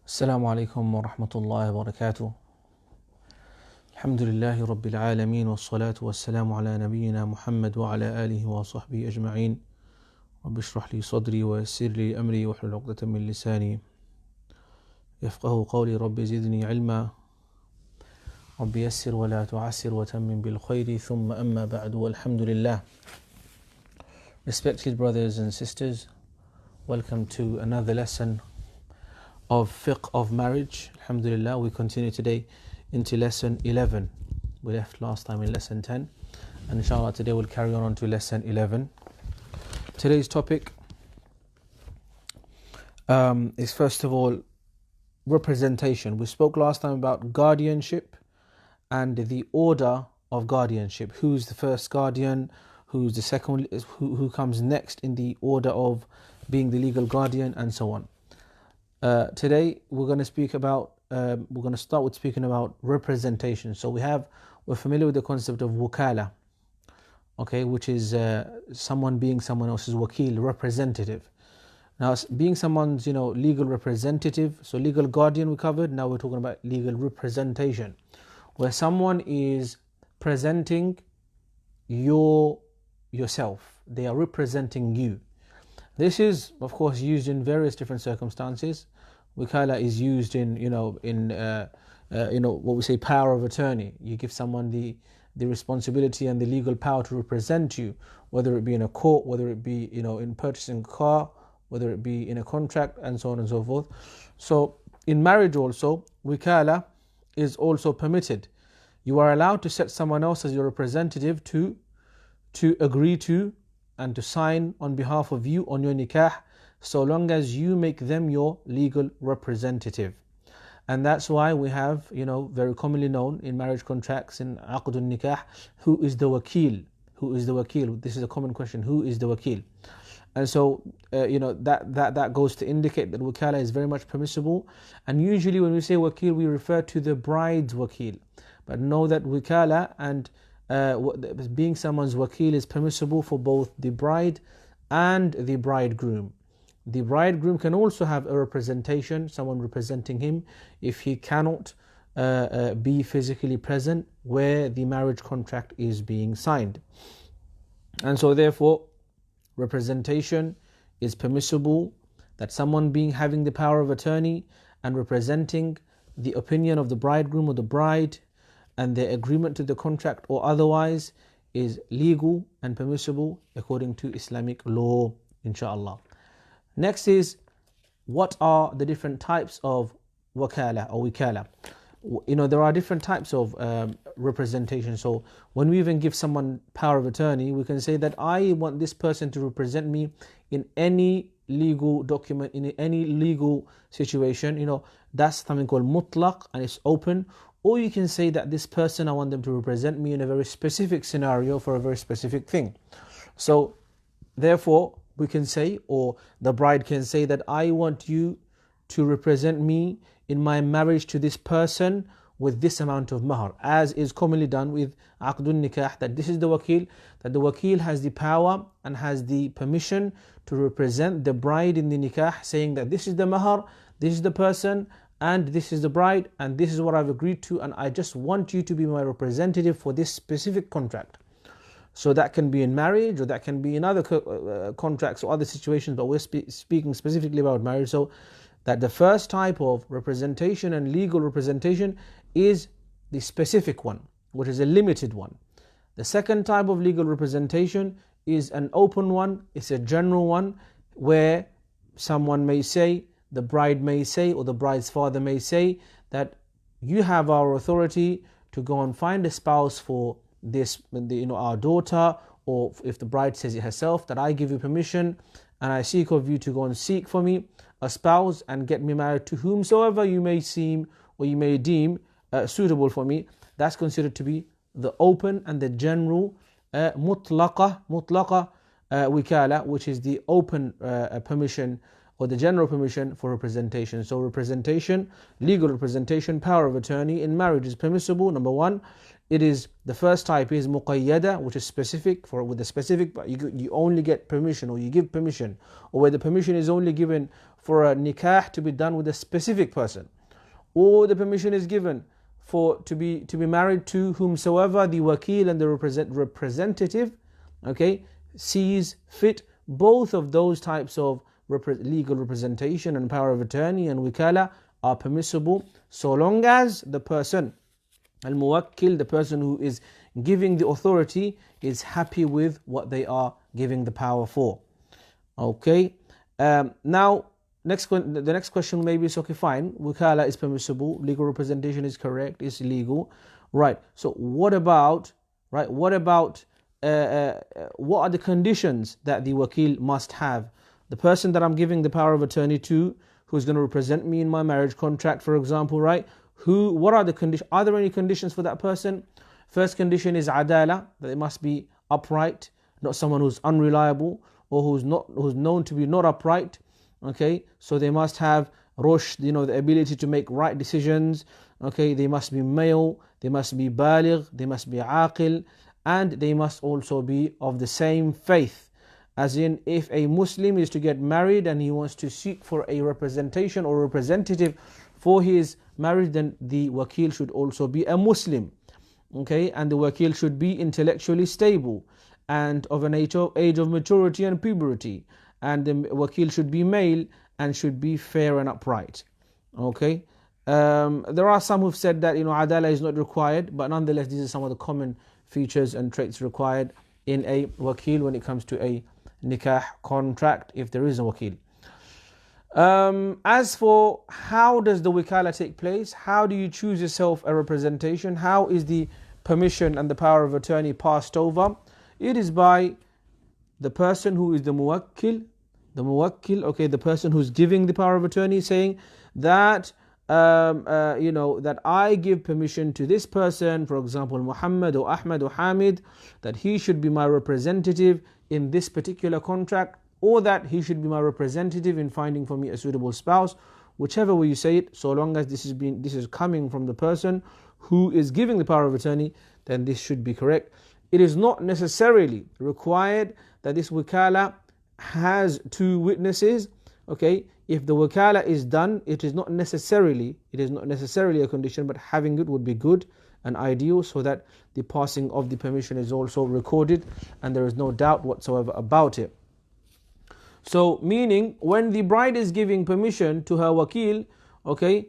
السلام عليكم ورحمة الله وبركاته. الحمد لله رب العالمين والصلاة والسلام على نبينا محمد وعلى آله وصحبه أجمعين. رب اشرح لي صدري ويسر لي أمري واحلل عقدة من لساني يفقه قولي. رب زدني علما، رب يسر ولا تعسر وتمم بالخير، ثم أما بعد والحمد لله. Respected brothers and sisters, welcome to another lesson of Fiqh of Marriage. Alhamdulillah, we continue today into lesson 11. We left last time in lesson 10, and inshallah today we'll carry on to lesson 11. Today's topic is first of all representation. We spoke last time about guardianship and the order of guardianship. Who's the first guardian? Who's the second? Who comes next in the order of being the legal guardian, and so on. Today we're going to start with speaking about representation. So we're familiar with the concept of wukala, okay, which is someone being someone else's wakil, representative. Now, being someone's legal representative, so legal guardian we covered. Now we're talking about legal representation, where someone is presenting yourself. They are representing you. This is, of course, used in various different circumstances. Wikala is used in what we say power of attorney. You give someone the responsibility and the legal power to represent you, whether it be in a court, whether it be in purchasing a car, whether it be in a contract, and so on and so forth. So in marriage also, wikala is also permitted. You are allowed to set someone else as your representative to agree to and to sign on behalf of you on your nikah, so long as you make them your legal representative. And that's why we have, very commonly known in marriage contracts, in aqdul nikah, who is the wakil? Who is the wakil? This is a common question. Who is the wakil? And so, that goes to indicate that wakala is very much permissible. And usually when we say wakil, we refer to the bride's wakil. But know that wakala and being someone's wakil is permissible for both the bride and the bridegroom. The bridegroom can also have a representation, someone representing him, if he cannot be physically present where the marriage contract is being signed. And so therefore, representation is permissible, that someone having the power of attorney and representing the opinion of the bridegroom or the bride and their agreement to the contract or otherwise is legal and permissible according to Islamic law, inshallah. Next is, what are the different types of wakala or wikala? There are different types of representation. So when we even give someone power of attorney, we can say that I want this person to represent me in any legal document, in any legal situation. That's something called mutlaq, and it's open. Or you can say that this person, I want them to represent me in a very specific scenario for a very specific thing. So therefore we can say, or the bride can say, that I want you to represent me in my marriage to this person with this amount of mahar, as is commonly done with aqdul nikah, that this is the wakil, that the wakil has the power and has the permission to represent the bride in the nikah, saying that this is the mahar, this is the person, and this is the bride, and this is what I've agreed to, and I just want you to be my representative for this specific contract. So that can be in marriage, or that can be in other contracts or other situations, but we're speaking specifically about marriage. So that the first type of representation and legal representation is the specific one, which is a limited one. The second type of legal representation is an open one, it's a general one, where someone may say, the bride may say, or the bride's father may say, that you have our authority to go and find a spouse for this, our daughter, or if the bride says it herself, that I give you permission and I seek of you to go and seek for me a spouse and get me married to whomsoever you may seem or you may deem suitable for me. That's considered to be the open and the general mutlaqa wikala, which is the open permission or the general permission for representation. So representation, legal representation, power of attorney in marriage is permissible. Number one, it is, the first type is muqayyada, which is specific, with the specific, but you only get permission, or you give permission, or where the permission is only given for a nikah to be done with a specific person, or the permission is given to be married to whomsoever the wakil and the representative, okay, sees fit. Both of those types of legal representation and power of attorney and wikala are permissible, so long as the person, al-muwakkil, the person who is giving the authority, is happy with what they are giving the power for. Okay. Now, the next question maybe is, okay, fine, wikala is permissible, legal representation is correct, it's legal, right? So what about what are the conditions that the wakil must have? The person that I'm giving the power of attorney to, who's going to represent me in my marriage contract, for example, right? What are the conditions? Are there any conditions for that person? First condition is adala, that they must be upright, not someone who's unreliable or who's known to be not upright. Okay, so they must have rushd, the ability to make right decisions. Okay, they must be male, they must be baligh, they must be aqil, and they must also be of the same faith. As in, if a Muslim is to get married and he wants to seek for a representation or representative for his marriage, then the wakil should also be a Muslim. Okay, and the wakil should be intellectually stable and of an age of maturity and puberty. And the wakil should be male and should be fair and upright. Okay, there are some who've said that adala is not required, but nonetheless these are some of the common features and traits required in a wakil when it comes to a nikah contract, if there is a wakil. As for how does the wikala take place, how do you choose yourself a representation, how is the permission and the power of attorney passed over? It is by the person who is the muwakkil, okay, the person who's giving the power of attorney, saying that that I give permission to this person, for example Muhammad or Ahmad or Hamid, that he should be my representative in this particular contract, or that he should be my representative in finding for me a suitable spouse. Whichever way you say it, so long as this is coming from the person who is giving the power of attorney, then this should be correct. It is not necessarily required that this wikala has two witnesses. Okay, if the wikala is done, it is not necessarily a condition, but having it would be good and ideal, so that the passing of the permission is also recorded and there is no doubt whatsoever about it. So meaning, when the bride is giving permission to her wakil, okay,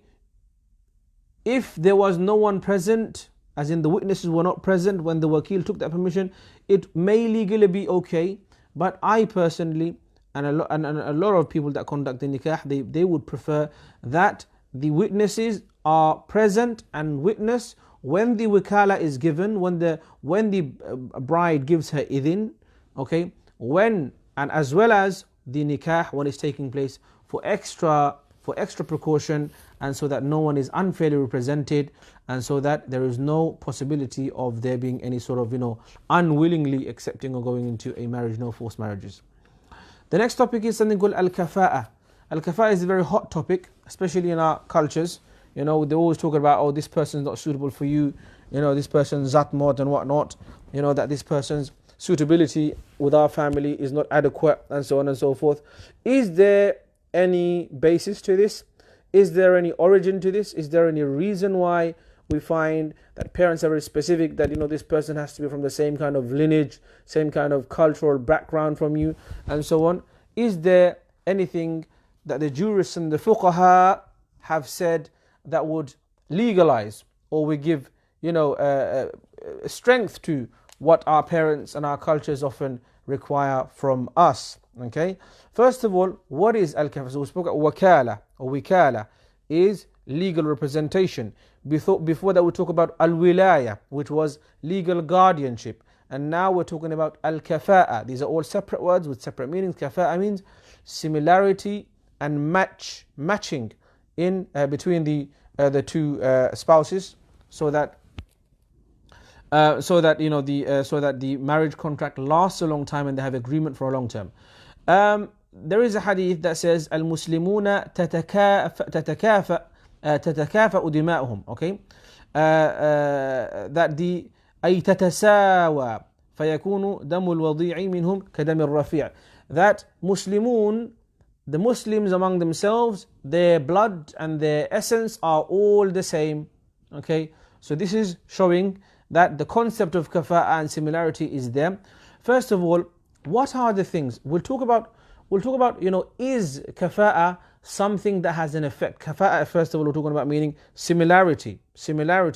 if there was no one present, as in the witnesses were not present when the wakil took that permission, it may legally be okay. But I personally, and a lot of people that conduct the nikah, they would prefer that the witnesses are present and witness when the wikala is given, when the bride gives her idhin, okay, and as well as the nikah when it's taking place, for extra precaution, and so that no one is unfairly represented, and so that there is no possibility of there being any sort of unwillingly accepting or going into a marriage, no forced marriages. The next topic is something called al-kafaa'ah. Al-kafaa'ah is a very hot topic, especially in our cultures. They always talk about, oh, this person is not suitable for you, this person's zatmot and whatnot, that this person's suitability with our family is not adequate, and so on and so forth. Is there any basis to this? Is there any origin to this? Is there any reason why we find that parents are very specific that this person has to be from the same kind of lineage, same kind of cultural background from you, and so on? Is there anything that the jurists and the fuqaha have said that would legalize or would give strength to what our parents and our cultures often require from us? Okay, first of all, what is al-kafaa'ah? So we spoke about wakala or wikala is legal representation. Before that we talk about al-wilaya, which was legal guardianship, and now we're talking about al-kafaa'ah. These are all separate words with separate meanings. Kafaa'ah means similarity and matching in between the two spouses, so that the marriage contract lasts a long time and they have agreement for a long term. There is a hadith that says al-muslimuna tatakafa'u dima'uhum, okay, that the ay tatasawa fayakunu damul wadi'i minhum kadam al-rafi', that Muslimun the Muslims among themselves, their blood and their essence are all the same. Okay, so this is showing that the concept of kafaa'ah and similarity is there. First of all, what are the things? We'll talk about, is kafaa'ah something that has an effect? Kafaa'ah, first of all, we're talking about meaning similarity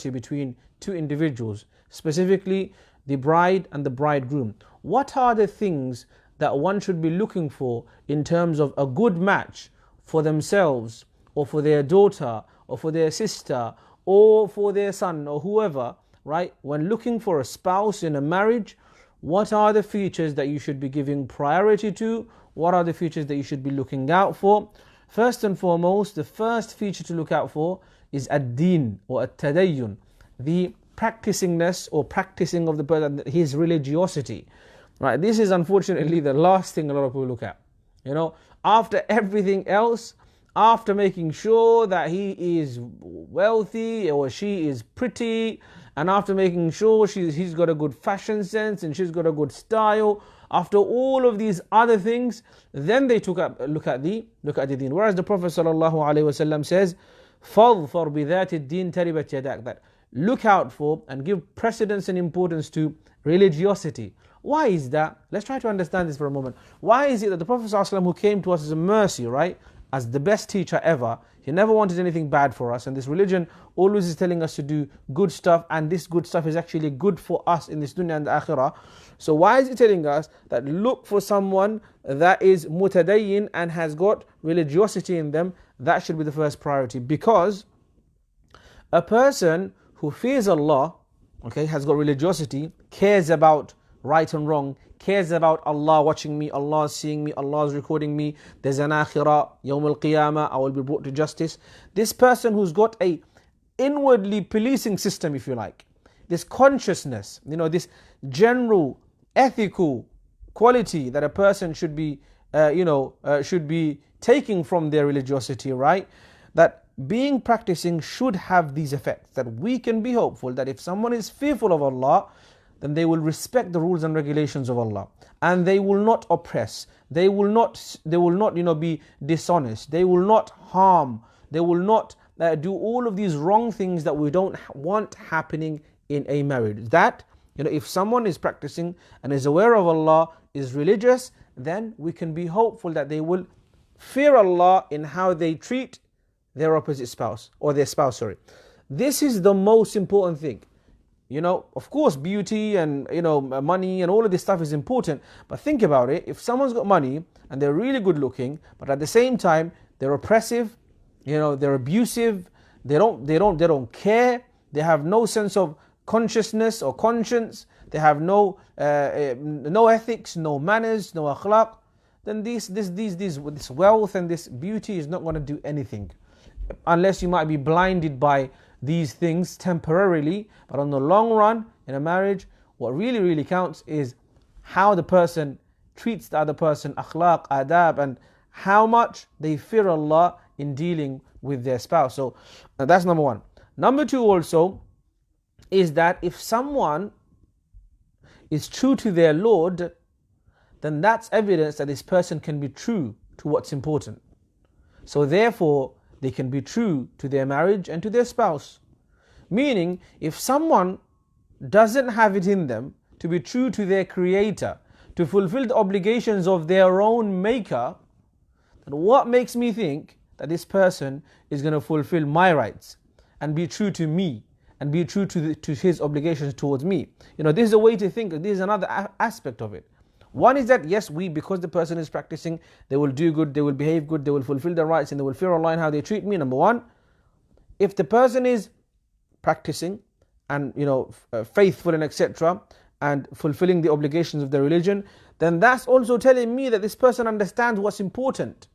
between two individuals, specifically the bride and the bridegroom. What are the things that one should be looking for in terms of a good match for themselves, or for their daughter, or for their sister, or for their son, or whoever, right? When looking for a spouse in a marriage, what are the features that you should be giving priority to? What are the features that you should be looking out for? First and foremost, the first feature to look out for is ad-deen or at-tadayyun, the practicingness or practicing of the person, his religiosity. Right? This is unfortunately the last thing a lot of people look at. After everything else, after making sure that he is wealthy or she is pretty, and after making sure he's got a good fashion sense and she's got a good style, after all of these other things, then they look at the deen. Whereas the Prophet ﷺ says, فَاظْفَرْ بِذَاتِ الدِّينِ تَرِبَتْ يَدَاكَ, that look out for and give precedence and importance to religiosity. Why is that? Let's try to understand this for a moment. Why is it that the Prophet ﷺ, who came to us as a mercy, right, as the best teacher ever, he never wanted anything bad for us, and this religion always is telling us to do good stuff, and this good stuff is actually good for us in this dunya and the akhirah. So why is he telling us that look for someone that is mutadayyin and has got religiosity in them? That should be the first priority, because a person who fears Allah, okay, has got religiosity, cares about right and wrong, cares about Allah watching me, Allah seeing me, Allah is recording me, there's an akhirah, yawm al-qiyamah, I will be brought to justice. This person who's got a inwardly policing system, if you like, this consciousness, this general ethical quality that a person should be taking from their religiosity, right? That being practicing should have these effects, that we can be hopeful that if someone is fearful of Allah, then they will respect the rules and regulations of Allah, and they will not oppress, they will not be dishonest, they will not harm, they will not do all of these wrong things that we don't want happening in a marriage. That, if someone is practicing and is aware of Allah, is religious, then we can be hopeful that they will fear Allah in how they treat their opposite spouse, or their spouse, sorry. This is the most important thing. Of course, beauty and money and all of this stuff is important, but think about it. If someone's got money and they're really good looking, but at the same time they're oppressive, they're abusive, they don't care, they have no sense of consciousness or conscience, they have no ethics, no manners, no akhlaq, then this wealth and this beauty is not going to do anything, unless you might be blinded by these things temporarily. But on the long run, in a marriage, what really counts is how the person treats the other person, akhlaq, adab, and how much they fear Allah in dealing with their spouse. So that's number one. Number two also is that if someone is true to their Lord, then that's evidence that this person can be true to what's important. So therefore, they can be true to their marriage and to their spouse. Meaning, if someone doesn't have it in them to be true to their Creator, to fulfill the obligations of their own Maker, then what makes me think that this person is going to fulfill my rights and be true to me and be true to his obligations towards me? This is a way to think. This is another aspect of it. One is that yes, because the person is practicing, they will do good, they will behave good, they will fulfill their rights, and they will fear Allah in how they treat me. Number one, if the person is practicing and faithful and etc., and fulfilling the obligations of their religion, then that's also telling me that this person understands what's important,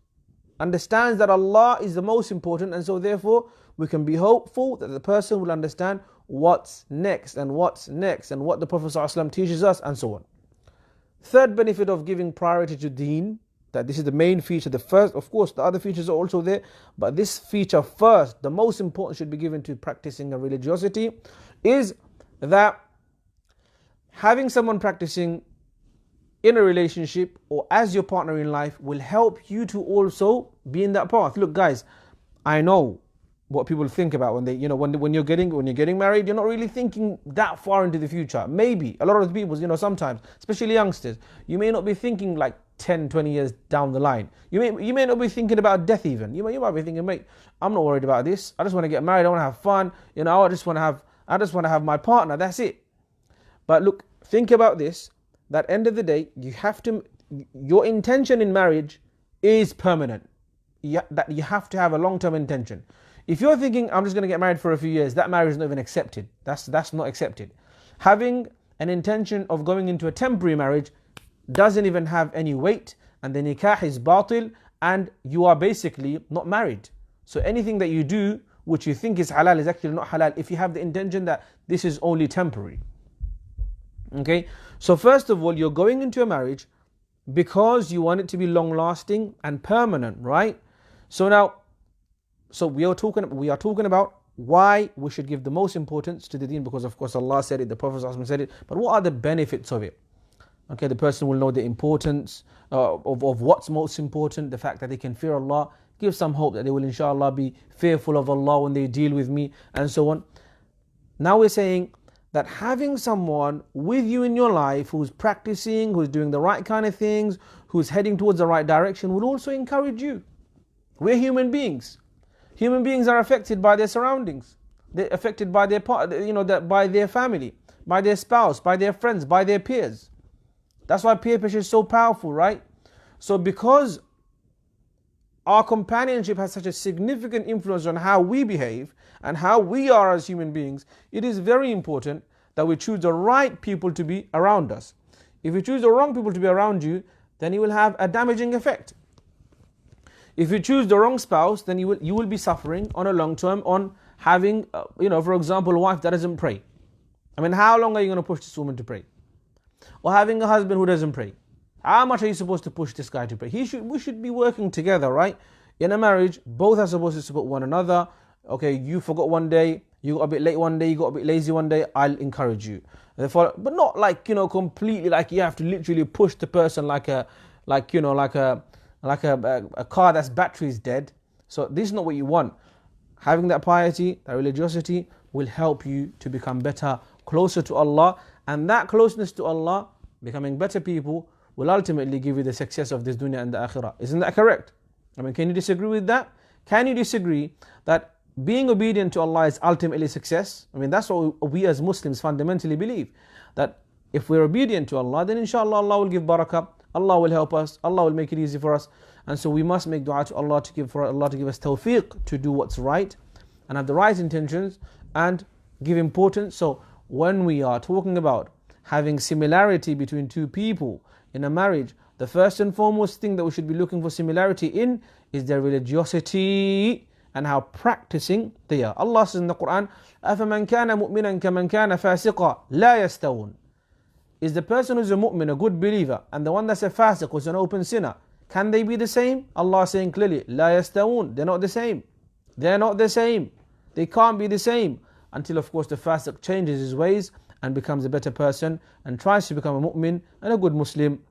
understands that Allah is the most important, and so therefore we can be hopeful that the person will understand what's next and what the Prophet ﷺ teaches us, and so on. Third benefit of giving priority to Deen, that this is the main feature. The first, of course, the other features are also there, but this feature first, the most important, should be given to practicing a religiosity, is that having someone practicing in a relationship or as your partner in life will help you to also be in that path. Look, guys, I know what people think about when they, when you're getting married, you're not really thinking that far into the future. Maybe a lot of the people, sometimes, especially youngsters, you may not be thinking like 10, 20 years down the line. You may not be thinking about death even. You might be thinking, mate, I'm not worried about this. I just want to get married. I want to have fun. I just want to have my partner. That's it. But look, think about this. That end of the day, your intention in marriage is permanent. That you have to have a long-term intention. If you're thinking, I'm just going to get married for a few years, that marriage is not even accepted. That's not accepted. Having an intention of going into a temporary marriage doesn't even have any weight, and the nikah is batil, and you are basically not married. So anything that you do which you think is halal is actually not halal if you have the intention that this is only temporary. Okay, so first of all, you're going into a marriage because you want it to be long-lasting and permanent, right? So we are talking about why we should give the most importance to the deen, because of course Allah said it, the Prophet said it, but what are the benefits of it? Okay, the person will know the importance of what's most important, the fact that they can fear Allah, give some hope that they will inshallah be fearful of Allah when they deal with me, and so on. Now we're saying that having someone with you in your life who's practicing, who's doing the right kind of things, who's heading towards the right direction, will also encourage you. We're human beings. Human beings are affected by their surroundings. They're affected by their by their family, by their spouse, by their friends, by their peers. That's why peer pressure is so powerful, right? So because our companionship has such a significant influence on how we behave and how we are as human beings, it is very important that we choose the right people to be around us. If you choose the wrong people to be around you, then it will have a damaging effect. If you choose the wrong spouse, then you will be suffering on a long term on having, for example, a wife that doesn't pray. I mean, how long are you going to push this woman to pray? Or having a husband who doesn't pray. How much are you supposed to push this guy to pray? We should be working together, right? In a marriage, both are supposed to support one another. Okay, you forgot one day, you got a bit late one day, you got a bit lazy one day, I'll encourage you. But not like, completely like you have to literally push the person like a car that's battery is dead. So this is not what you want. Having that piety, that religiosity will help you to become better, closer to Allah, and that closeness to Allah, becoming better people, will ultimately give you the success of this dunya and the akhirah. Isn't that correct? I mean, can you disagree with that? Can you disagree that being obedient to Allah is ultimately success? I mean, that's what we as Muslims fundamentally believe. That if we're obedient to Allah, then inshallah Allah will give barakah, Allah will help us, Allah will make it easy for us. And so we must make dua to Allah to give us tawfiq to do what's right and have the right intentions and give importance. So when we are talking about having similarity between two people in a marriage, the first and foremost thing that we should be looking for similarity in is their religiosity and how practicing they are. Allah says in the Quran, أَفَمَنْ كَانَ مُؤْمِنًا كَمَنْ كَانَ فَاسِقًا لَا يَسْتَوُونَ. Is the person who's a mu'min, a good believer, and the one that's a fasiq, who's an open sinner, can they be the same? Allah is saying clearly, لَا يَسْتَوُونَ. They're not the same. They're not the same. They can't be the same until of course the fasiq changes his ways and becomes a better person and tries to become a mu'min and a good Muslim.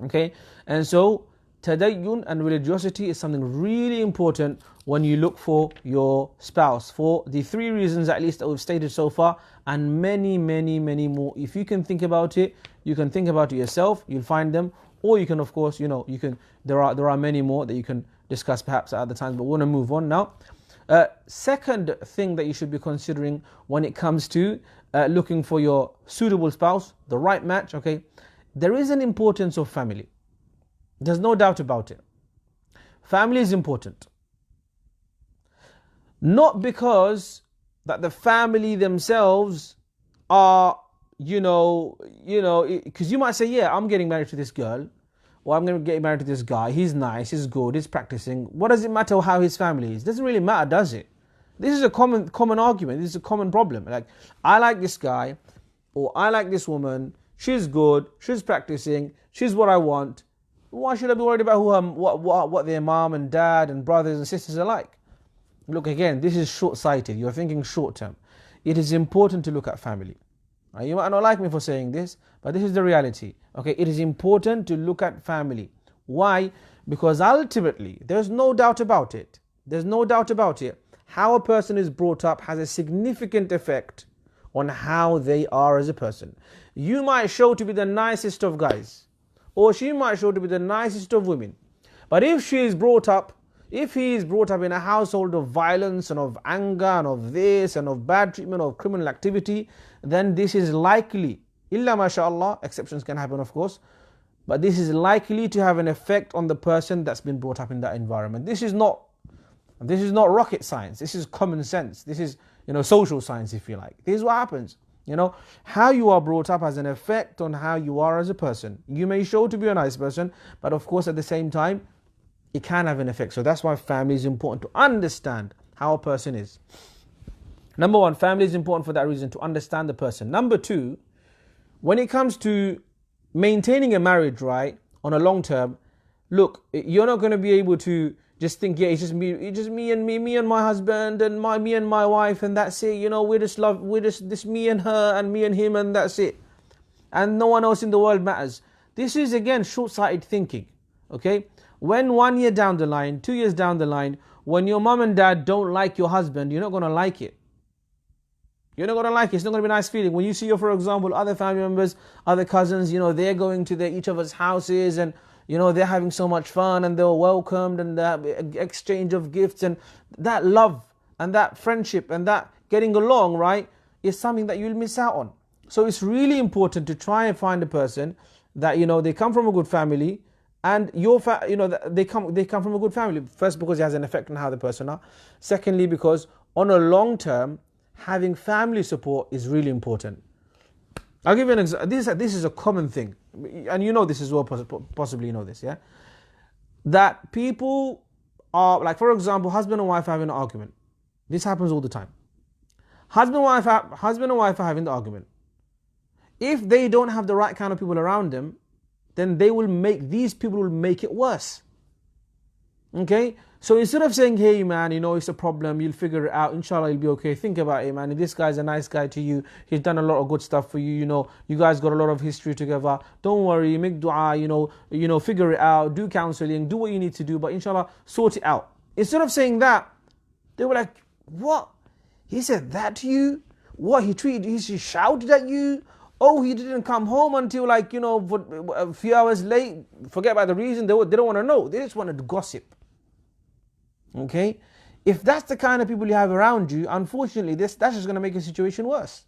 Okay, and so tadayyun and religiosity is something really important when you look for your spouse, for the three reasons at least that we've stated so far, and many more. If you can think about it, you can think about it yourself, you'll find them, or you can of course, there are many more that you can discuss perhaps at other times, but we want to move on now. Second thing that you should be considering when it comes to looking for your suitable spouse, the right match, okay, there is an importance of family. There's no doubt about it. Family is important. Not because that the family themselves are, because you might say, yeah, I'm getting married to this girl, or I'm going to get married to this guy, he's nice, he's good, he's practicing. What does it matter how his family is? It doesn't really matter, does it? This is a common argument, this is a common problem. Like, I like this guy, or I like this woman, she's good, she's practicing, she's what I want. Why should I be worried about what their mom and dad and brothers and sisters are like? Look, again, this is short-sighted. You're thinking short-term. It is important to look at family. You might not like me for saying this, but this is the reality. Okay, it is important to look at family. Why? Because ultimately, there's no doubt about it. There's no doubt about it. How a person is brought up has a significant effect on how they are as a person. You might show to be the nicest of guys, or she might show to be the nicest of women. But if he is brought up in a household of violence and of anger and of this and of bad treatment, of criminal activity, then this is likely, illa mashallah, exceptions can happen of course, but this is likely to have an effect on the person that's been brought up in that environment. This is not rocket science. This is common sense. This is, social science, if you like. This is what happens. How you are brought up has an effect on how you are as a person. You may show to be a nice person, but of course at the same time, it can have an effect. So that's why family is important, to understand how a person is. Number one, family is important for that reason, to understand the person. Number two, when it comes to maintaining a marriage, right, on a long term, look, you're not going to be able to just think, it's just me and my husband and me and my wife, and that's it. We're just me and her and me and him, and that's it. And no one else in the world matters. This is again short-sighted thinking. Okay? When 1 year down the line, 2 years down the line, when your mom and dad don't like your husband, you're not going to like it. You're not going to like it. It's not going to be a nice feeling. When you see, for example, other family members, other cousins, they're going to each other's houses and, they're having so much fun and they're welcomed and the exchange of gifts, and that love and that friendship and that getting along, right, is something that you'll miss out on. So it's really important to try and find a person that, they come from a good family, and they come from a good family. First, because it has an effect on how the person are. Secondly, because on a long term, having family support is really important. I'll give you an example. This is a common thing, and this as well, possibly you know this, yeah? That people are, like, for example, husband and wife having an argument. This happens all the time. Husband and wife are having the argument. If they don't have the right kind of people around them, then these people will make it worse. Okay? So instead of saying, hey man, it's a problem, you'll figure it out, inshallah you'll be okay, think about it, man, this guy's a nice guy to you, he's done a lot of good stuff for you, you guys got a lot of history together, don't worry, make dua, figure it out, do counseling, do what you need to do, but inshallah, sort it out. Instead of saying that, they were like, what? He said that to you? What, he shouted at you? Oh, he didn't come home until a few hours late. Forget about the reason. They don't want to know. They just wanted to gossip. Okay? If that's the kind of people you have around you, unfortunately, that's just going to make the situation worse.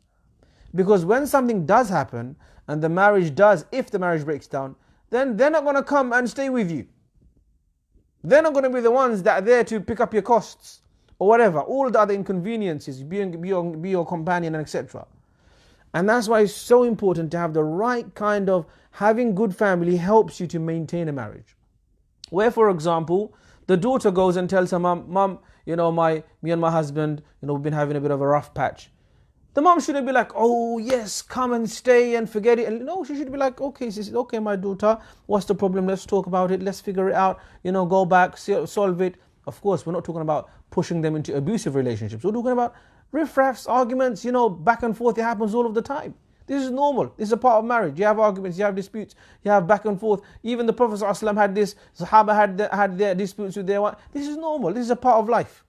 Because when something does happen, and if the marriage breaks down, then they're not going to come and stay with you. They're not going to be the ones that are there to pick up your costs, or whatever. All the other inconveniences, be your companion, and etc. And that's why it's so important to have the right kind of, having good family helps you to maintain a marriage. Where, for example, the daughter goes and tells her mom, me and my husband, we've been having a bit of a rough patch. The mom shouldn't be like, oh yes, come and stay and forget it. And no, she should be like, okay, sis, okay, my daughter, what's the problem? Let's talk about it. Let's figure it out. Go back, solve it. Of course, we're not talking about pushing them into abusive relationships. We're talking about riffraffs, arguments, back and forth. It happens all of the time. This is normal. This is a part of marriage. You have arguments, you have disputes, you have back and forth. Even the Prophet ﷺ had this, Sahaba had their disputes with their wife. This is normal. This is a part of life.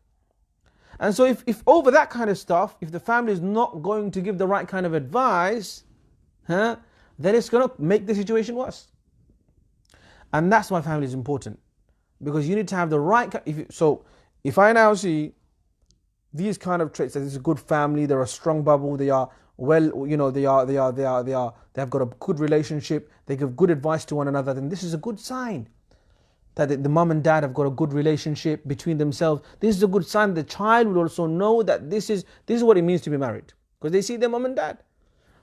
And so if over that kind of stuff, if the family is not going to give the right kind of advice, then it's going to make the situation worse. And that's why family is important. Because you need to have the right, if I now see these kind of traits, that this is a good family, they're a strong bubble, they are well, they have got a good relationship, they give good advice to one another, then this is a good sign that the mum and dad have got a good relationship between themselves. This is a good sign. The child will also know that this is what it means to be married, because they see their mum and dad,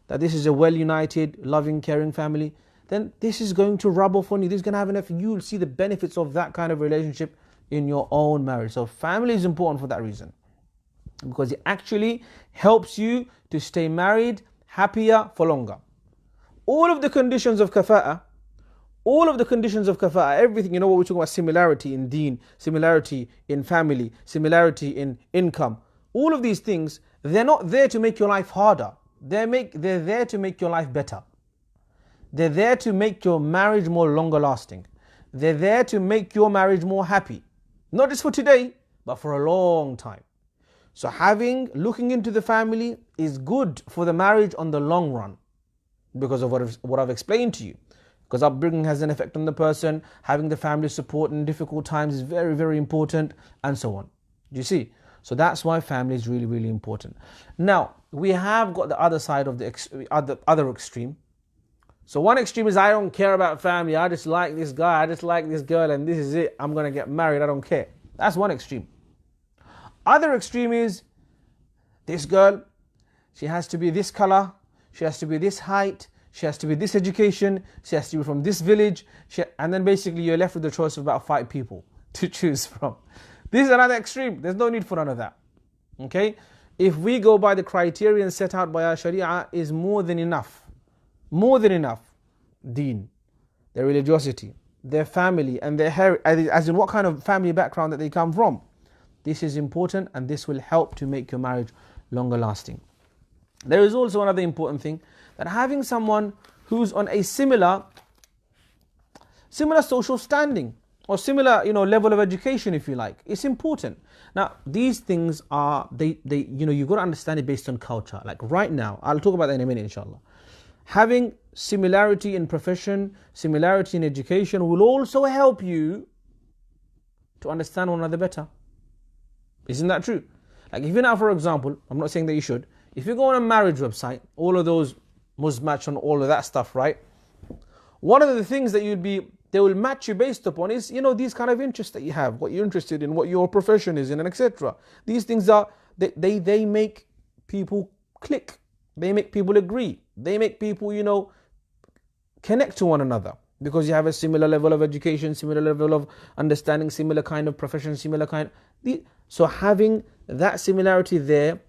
that this is a well united, loving, caring family. Then this is going to rub off on you. This is going to have enough. You'll see the benefits of that kind of relationship in your own marriage. So family is important for that reason, because it actually helps you to stay married happier for longer. All of the conditions of Kafaa'ah, everything, what we're talking about, similarity in Deen, similarity in family, similarity in income, all of these things, they're not there to make your life harder. They're there to make your life better. They're there to make your marriage more longer lasting. They're there to make your marriage more happy. Not just for today, but for a long time. So looking into the family is good for the marriage on the long run, because of what I've explained to you. Because upbringing has an effect on the person, having the family support in difficult times is very, very important, and so on. You see? So that's why family is really, really important. Now, we have got the other side of the other extreme. So one extreme is, I don't care about family, I just like this guy, I just like this girl, and this is it, I'm going to get married, I don't care. That's one extreme. Other extreme is, this girl, she has to be this color, she has to be this height, she has to be this education, she has to be from this village, and then basically you're left with the choice of about 5 people to choose from. This is another extreme. There's no need for none of that. Okay? If we go by the criterion set out by our Sharia, is more than enough. More than enough. Deen, their religiosity, their family, and their heritage, as in what kind of family background that they come from. This is important, and this will help to make your marriage longer lasting. There is also another important thing, that having someone who's on a similar social standing, or similar, level of education, if you like, it's important. Now, these things are, you've got to understand it based on culture. Like right now, I'll talk about that in a minute, inshallah. Having similarity in profession, similarity in education will also help you to understand one another better. Isn't that true? Like if you now, for example, I'm not saying that you should, if you go on a marriage website, all of those must match on all of that stuff, right? One of the things that they will match you based upon is, these kind of interests that you have, what you're interested in, what your profession is in, and etc. These things they make people click. They make people agree. They make people, connect to one another, because you have a similar level of education, similar level of understanding, similar kind of profession, similar kind. So having that similarity there,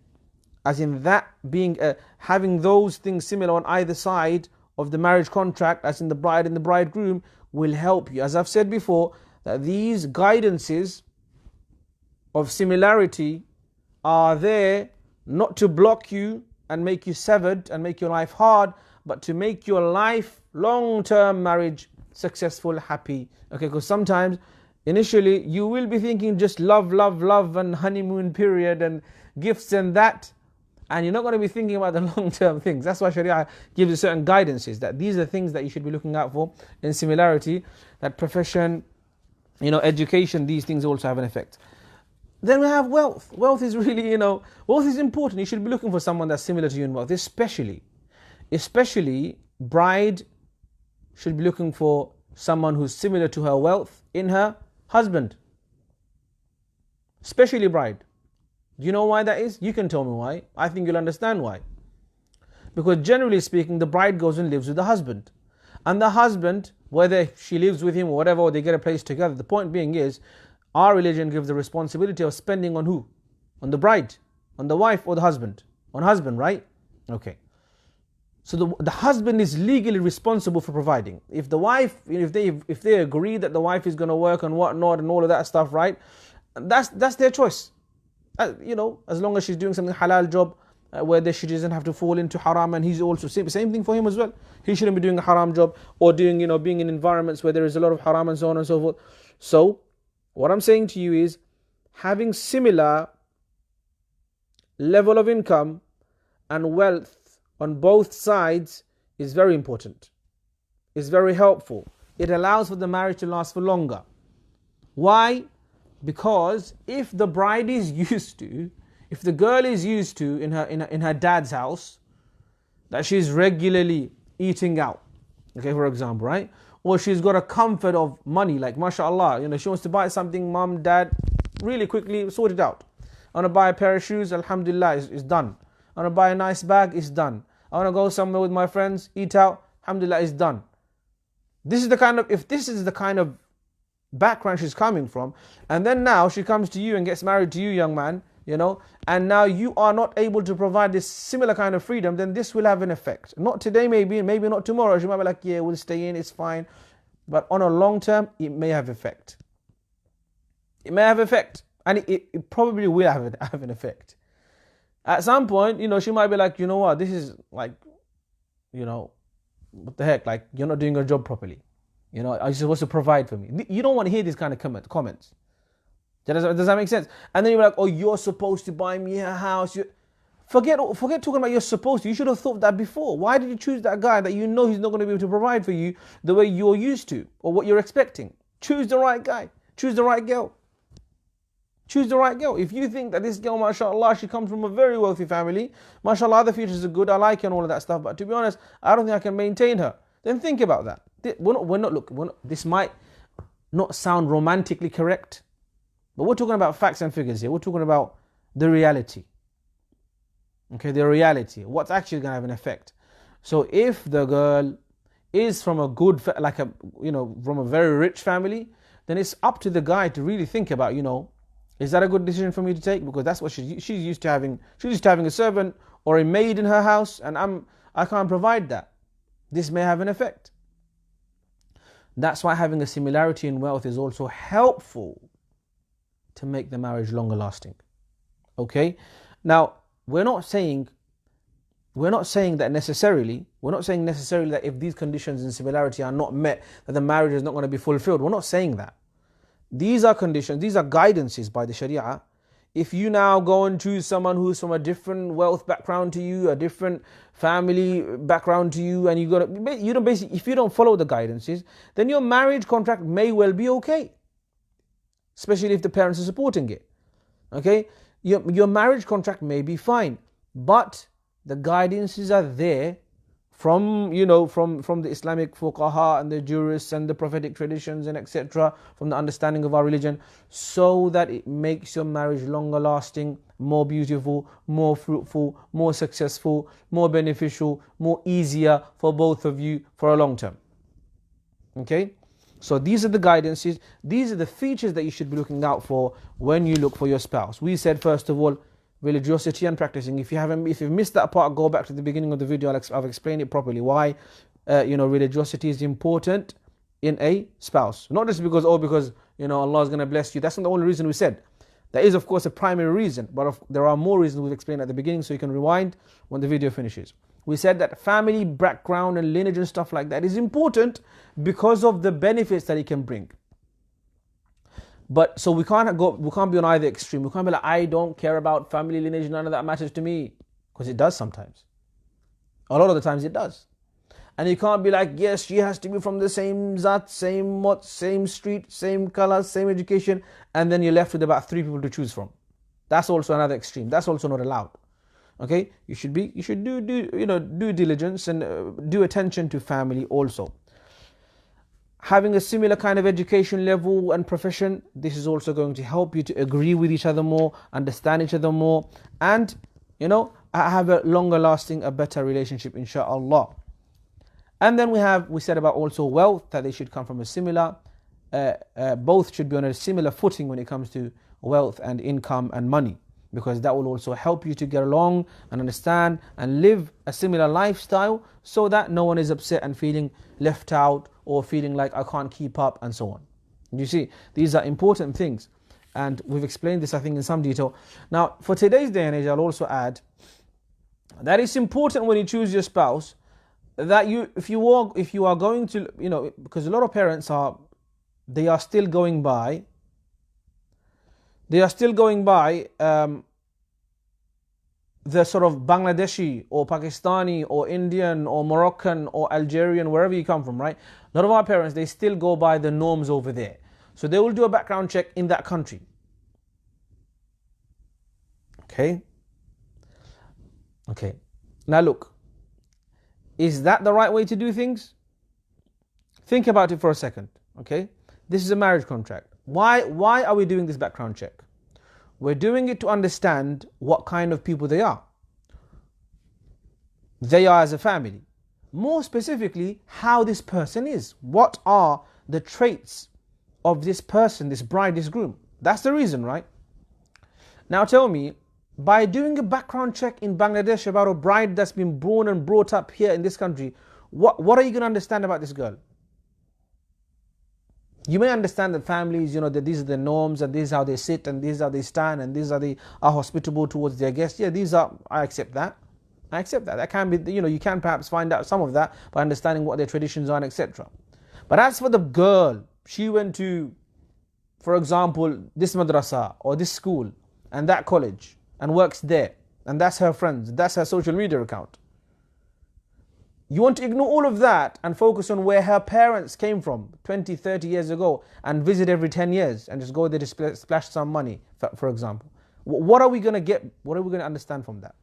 as in that being having those things similar on either side of the marriage contract, as in the bride and the bridegroom, will help you. As I've said before, that these guidances of similarity are there not to block you and make you severed and make your life hard, but to make your life, long-term marriage, successful, happy. Okay, because sometimes initially you will be thinking just love, love, love, and honeymoon period and gifts and that, and you're not going to be thinking about the long-term things. That's why Sharia gives you certain guidances, that these are things that you should be looking out for in similarity, that profession, education, these things also have an effect. Then we have wealth. Wealth is really, wealth is important. You should be looking for someone that's similar to you in wealth, especially bride should be looking for someone who's similar to her wealth in her husband. Especially bride. Do you know why that is? You can tell me why. I think you'll understand why. Because generally speaking, the bride goes and lives with the husband. And the husband, whether she lives with him or whatever, or they get a place together, the point being is, our religion gives the responsibility of spending on who? On the bride, on the wife, or the husband? On husband, right? Okay. So the husband is legally responsible for providing. If the wife, if they agree that the wife is going to work and whatnot and all of that stuff, right? That's their choice. As long as she's doing something halal job, where she doesn't have to fall into haram, and he's also same thing for him as well. He shouldn't be doing a haram job, or doing being in environments where there is a lot of haram and so on and so forth. So what I'm saying to you is, having similar level of income and wealth on both sides is very important. It's very helpful. It allows for the marriage to last for longer. Why? Because if the bride is used to, if the girl is used to in her dad's house, that she's regularly eating out, okay, for example, right? Or she's got a comfort of money, like mashallah, she wants to buy something, mom, dad, really quickly sort it out. I want to buy a pair of shoes, alhamdulillah, it's done. I want to buy a nice bag, it's done. I want to go somewhere with my friends, eat out, alhamdulillah, it's done. If this is the kind of background she's coming from, and then now she comes to you and gets married to you, young man, and now you are not able to provide this similar kind of freedom, then this will have an effect. Not today, maybe not tomorrow. She might be like, yeah, we'll stay in, it's fine. But on a long term, it may have effect. It may have effect, and it probably will have an effect. At some point, she might be like, you know what, this is like, what the heck, like, you're not doing your job properly. Are you supposed to provide for me? You don't want to hear these kind of comments. Does that make sense? And then you're like, oh, you're supposed to buy me a house. Forget talking about you're supposed to. You should have thought that before. Why did you choose that guy that you know he's not going to be able to provide for you the way you're used to or what you're expecting? Choose the right guy. Choose the right girl. Choose the right girl. If you think that this girl, mashallah, she comes from a very wealthy family, mashallah, the features are good, I like her and all of that stuff, but to be honest, I don't think I can maintain her. Then think about that. This might not sound romantically correct, but we're talking about facts and figures here. We're talking about the reality. Okay, the reality. What's actually going to have an effect. So if the girl is from a good, from a very rich family, then it's up to the guy to really think about, is that a good decision for me to take? Because that's what she's used to having. She's used to having a servant or a maid in her house, and I can't provide that. This may have an effect. That's why having a similarity in wealth is also helpful to make the marriage longer lasting. Okay? Now, we're not saying that necessarily that if these conditions in similarity are not met, that the marriage is not going to be fulfilled. We're not saying that. These are conditions, these are guidances by the Sharia. If you now go and choose someone who's from a different wealth background to you, a different family background to you, and basically, if you don't follow the guidances, then your marriage contract may well be okay, especially if the parents are supporting it. Okay, your marriage contract may be fine, but the guidances are there from the Islamic fuqaha and the jurists and the prophetic traditions and etc., from the understanding of our religion, so that it makes your marriage longer lasting, more beautiful, more fruitful, more successful, more beneficial, more easier for both of you for a long term. Okay? So these are the guidances, these are the features that you should be looking out for when you look for your spouse. We said, first of all, religiosity and practicing. If you've missed that part, go back to the beginning of the video. I've explained it properly. Why religiosity is important in a spouse. Not just because Allah is going to bless you. That's not the only reason we said. That is, of course, a primary reason, but there are more reasons we've explained at the beginning, so you can rewind when the video finishes. We said that family background and lineage and stuff like that is important because of the benefits that it can bring. But so we can't be on either extreme. We can't be like, I don't care about family lineage, none of that matters to me. Because it does sometimes. A lot of the times it does. And you can't be like, yes, she has to be from the same zat, same mot, same street, same color, same education, and then you're left with about 3 people to choose from. That's also another extreme. That's also not allowed. Okay? You should do due diligence and due attention to family also. Having a similar kind of education level and profession, this is also going to help you to agree with each other more, understand each other more, and have a longer lasting, a better relationship, inshallah. And then we said about also wealth, that they should come from a similar, both should be on a similar footing when it comes to wealth and income and money, because that will also help you to get along and understand and live a similar lifestyle, so that no one is upset and feeling left out or feeling like I can't keep up and so on. You see, these are important things, and we've explained this, I think, in some detail. Now, for today's day and age, I'll also add that it's important when you choose your spouse that if you are going to, because a lot of parents are still going by the sort of Bangladeshi or Pakistani or Indian or Moroccan or Algerian, wherever you come from, right? A lot of our parents, they still go by the norms over there. So they will do a background check in that country. Okay? Now look, is that the right way to do things? Think about it for a second, okay? This is a marriage contract. Why are we doing this background check? We're doing it to understand what kind of people they are. They are as a family. More specifically, how this person is. What are the traits of this person, this bride, this groom? That's the reason, right? Now tell me, by doing a background check in Bangladesh about a bride that's been born and brought up here in this country, what are you going to understand about this girl? You may understand that families, that these are the norms and this is how they sit and this is how they stand and these are hospitable towards their guests. Yeah, I accept that. I accept that. That can be, you can perhaps find out some of that by understanding what their traditions are and etc. But as for the girl, she went to, for example, this madrasa or this school and that college and works there, and that's her friends, that's her social media account. You want to ignore all of that and focus on where her parents came from 20, 30 years ago and visit every 10 years and just go there to splash some money, for example. What are we going to get? What are we going to understand from that?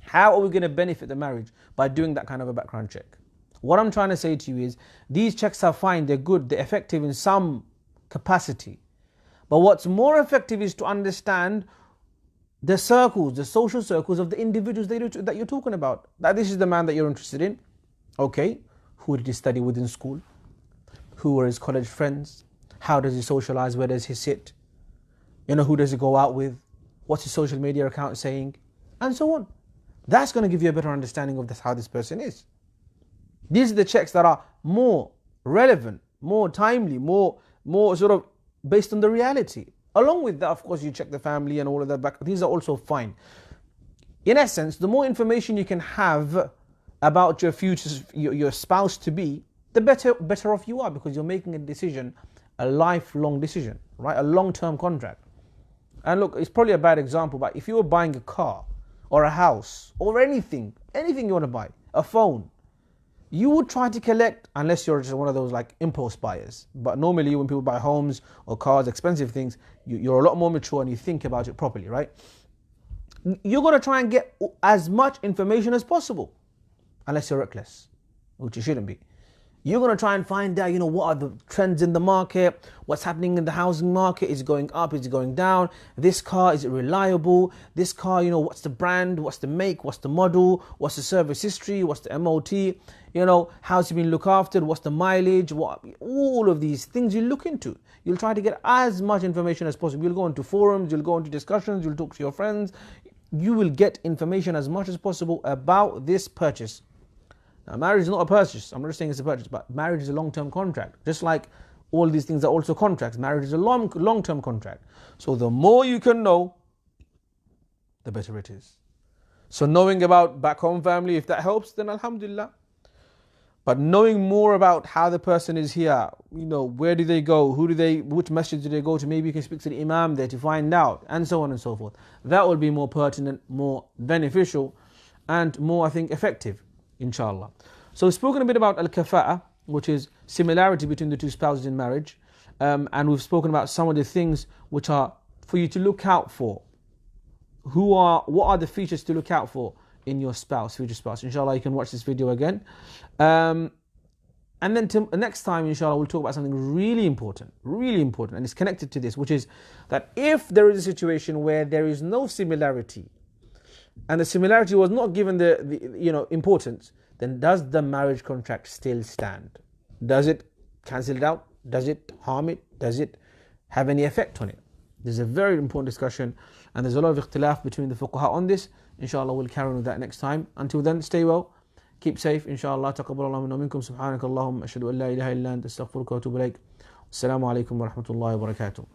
How are we going to benefit the marriage by doing that kind of a background check? What I'm trying to say to you is these checks are fine, they're good, they're effective in some capacity. But what's more effective is to understand the circles, the social circles of the individuals that you're talking about. That this is the man that you're interested in. Okay, who did he study with in school? Who were his college friends? How does he socialize? Where does he sit? Who does he go out with? What's his social media account saying? And so on. That's going to give you a better understanding of how this person is. These are the checks that are more relevant, more timely, more sort of based on the reality. Along with that, of course, you check the family and all of that back. These are also fine. In essence, the more information you can have about your future, your spouse to be, the better off you are, because you're making a decision, a lifelong decision, right? A long-term contract. And look, it's probably a bad example, but if you were buying a car or a house or anything you want to buy, a phone, you would try to collect, unless you're just one of those like impulse buyers. But normally when people buy homes or cars, expensive things, you're a lot more mature and you think about it properly, right? You're going to try and get as much information as possible, unless you're reckless, which you shouldn't be. You're going to try and find out, what are the trends in the market, what's happening in the housing market, is it going up, is it going down, this car, is it reliable, this car, what's the brand, what's the make, what's the model, what's the service history, what's the MOT, how's it been looked after, what's the mileage, all of these things you look into. You'll try to get as much information as possible. You'll go into forums, you'll go into discussions, you'll talk to your friends. You will get information as much as possible about this purchase. Now, marriage is not a purchase. I'm not saying it's a purchase, but marriage is a long-term contract. Just like all these things are also contracts. Marriage is a long-term contract. So the more you can know, the better it is. So knowing about back home family, if that helps, then alhamdulillah. But knowing more about how the person is here, where do they go, which masjid do they go to, maybe you can speak to the imam there to find out, and so on and so forth. That will be more pertinent, more beneficial, and more, I think, effective, inshallah. So we've spoken a bit about al-Kafaa'ah, which is similarity between the two spouses in marriage, and we've spoken about some of the things which are for you to look out for. What are the features to look out for in your future spouse? Inshallah, you can watch this video again. And then next time, inshallah, we'll talk about something really important, and it's connected to this, which is that if there is a situation where there is no similarity, and the similarity was not given the importance, then does the marriage contract still stand? Does it cancel it out? Does it harm it? Does it have any effect on it? There's a very important discussion, and there's a lot of ikhtilaf between the fuqaha on this. Inshallah, we'll carry on with that next time. Until then, stay well, keep safe. Inshallah, taqabbalallahu minna minkum. Subhanakallahumma ashhadu an la ilaha illa anta astaghfiruka wa atubu ilaik. Assalamu alaikum wa rahmatullahi wa barakatuh.